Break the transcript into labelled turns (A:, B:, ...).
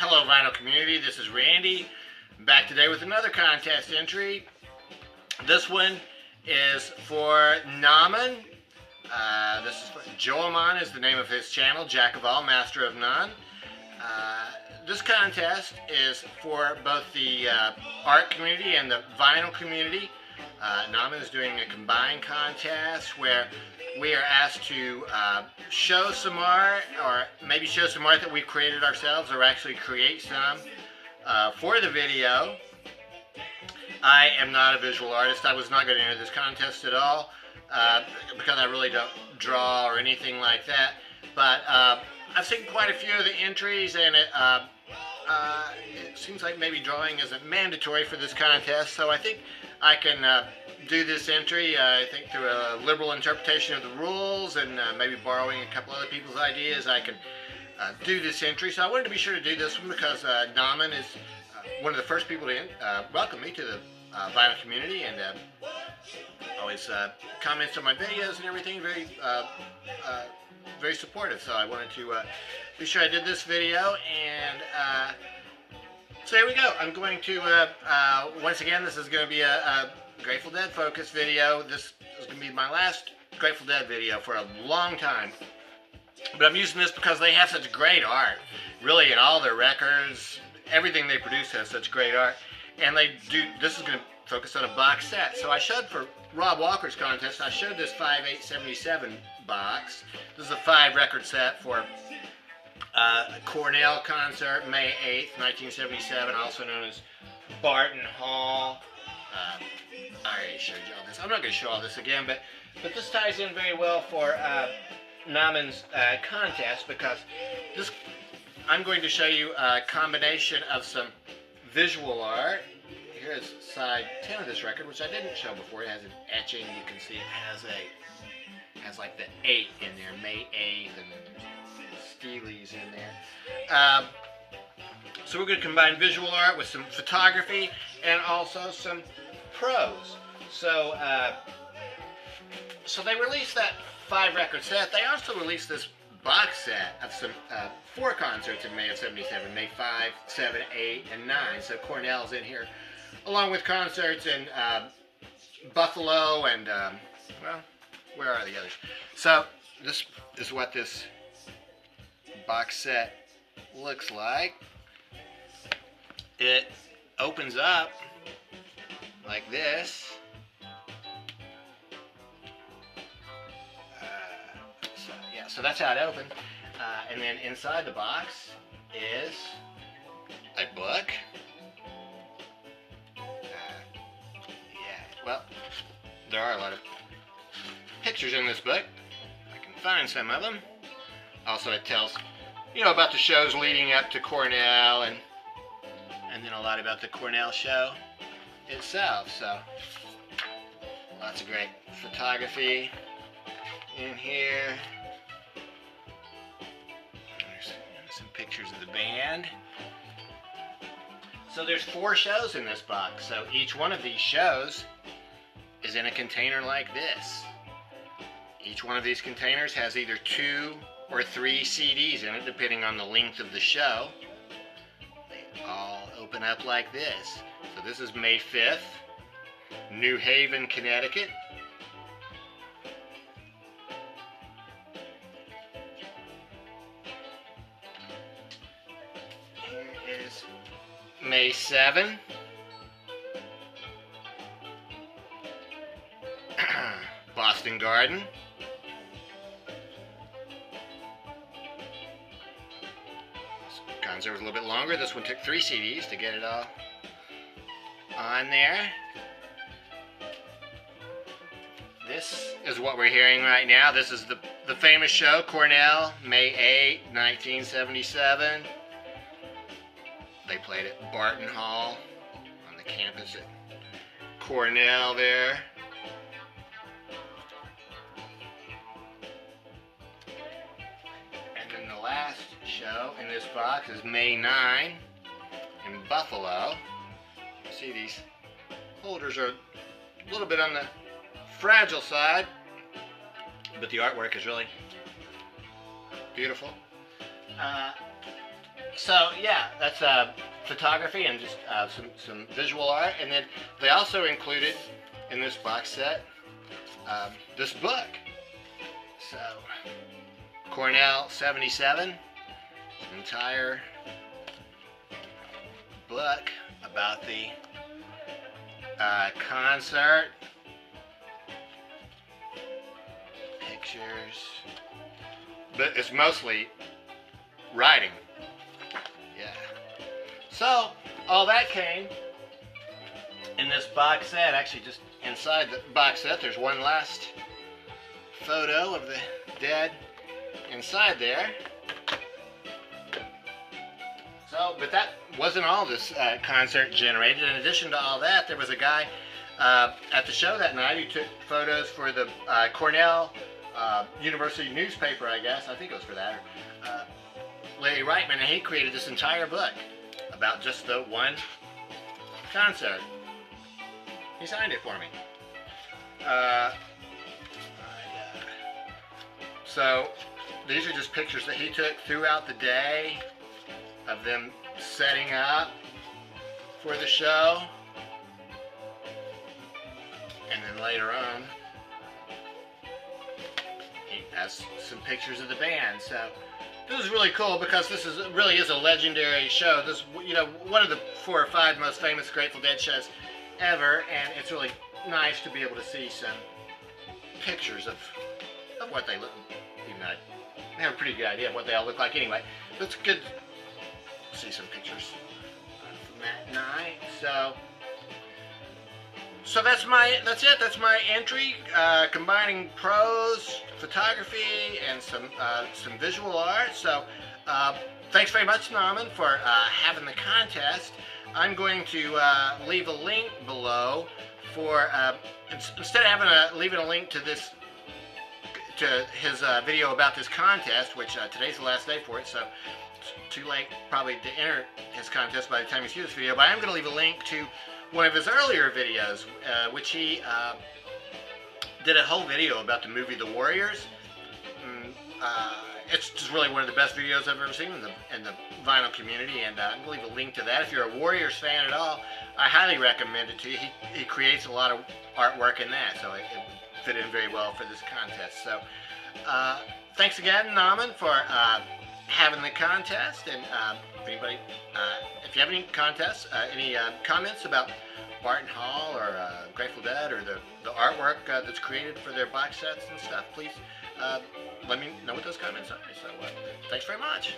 A: Hello vinyl community, this is Randy, back today with another contest entry. This one is for NammaN. This is for JOAMON is the name of his channel, Jack of all, master of none. This contest is for both the art community and the vinyl community. NammaN is doing a combined contest where we are asked to show some art, or maybe show some art that we've created ourselves, or actually create some for the video. I am not a visual artist. I was not going to enter this contest at all because I really don't draw or anything like that. But I've seen quite a few of the entries, and it seems like maybe drawing isn't mandatory for this contest. So I think I can do this entry, I think through a liberal interpretation of the rules, and maybe borrowing a couple other people's ideas, I can do this entry. So I wanted to be sure to do this one because NammaN is one of the first people to welcome me to the vinyl community, and always comments on my videos and everything, very supportive. So I wanted to be sure I did this video, and so here we go. I'm going to, once again, this is going to be a Grateful Dead focus video. This is going to be my last Grateful Dead video for a long time. But I'm using this because they have such great art. Really, in all their records, everything they produce has such great art. And they do, this is going to focus on a box set. So I showed for Rob Walker's contest, I showed this 5/8/77 box. This is a 5-record set for a Cornell concert, May 8th, 1977, also known as Barton Hall. I already showed you all this. I'm not going to show all this again, but this ties in very well for NammaN's contest, because this, I'm going to show you a combination of some visual art. Here's side 10 of this record, which I didn't show before. It has an etching. You can see it has like the 8 in there, May 8th, and then there's Steely's in there. So we're going to combine visual art with some photography and also some prose. So so they released that 5-record set. They also released this box set of some 4 concerts in May of '77, May 5, 7, 8, and 9. So Cornell's in here, along with concerts in Buffalo and, well, where are the others? So this is what this box set looks like. It opens up like this. So that's how it opened. And then inside the box is a book. Well, there are a lot of pictures in this book. I can find some of them. Also, it tells, you know, about the shows leading up to Cornell, and then a lot about the Cornell show itself. So lots of great photography in here. There's some pictures of the band. So there's 4 shows in this box. So each one of these shows is in a container like this. Each one of these containers has either 2 or 3 CDs in it, depending on the length of the show. They all open up like this. So this is May 5th, New Haven, Connecticut. Here is May 7. Boston Garden. This concert was a little bit longer. This one took 3 CDs to get it all on there. This is what we're hearing right now. This is the famous show, Cornell, May 8, 1977. They played at Barton Hall on the campus at Cornell there. And then the last show in this box is May 9 in Buffalo. You see these holders are a little bit on the fragile side, but the artwork is really beautiful. So yeah, that's photography and just some visual art, and then they also included in this box set this book. So Cornell 77, an entire book about the concert, pictures, but it's mostly writing. Yeah. So all that came in this box set. Actually, just inside the box set, there's one last photo of the dead inside there. So, but that wasn't all this concert generated. In addition to all that, there was a guy at the show that night who took photos for the Cornell University newspaper, I guess. I think it was for that. Larry Reitman, and he created this entire book about just the one concert. He signed it for me. So these are just pictures that he took throughout the day of them setting up for the show, and then later on he has some pictures of the band. So this is really cool because this really is a legendary show. This, you know, one of the 4 or 5 most famous Grateful Dead shows ever, and it's really nice to be able to see some pictures of what they look. Even though I have a pretty good idea of what they all look like anyway. But it's good to see some pictures from that night. So that's it. That's my entry, combining prose, photography, and some visual art. So thanks very much, NammaN, for having the contest. I'm going to leave a link below for instead of leaving a link to this, to his video about this contest, which today's the last day for it, so it's too late probably to enter his contest by the time you see this video, but I am going to leave a link to one of his earlier videos, which he did a whole video about the movie The Warriors. It's just really one of the best videos I've ever seen in the vinyl community, and I'm going to leave a link to that. If you're a Warriors fan at all, I highly recommend it to you. He creates a lot of artwork in that, so it fit in very well for this contest. So thanks again, NammaN, for having the contest. And if you have any contests, any comments about Barton Hall or Grateful Dead or the artwork that's created for their box sets and stuff, please let me know what those comments are. So thanks very much.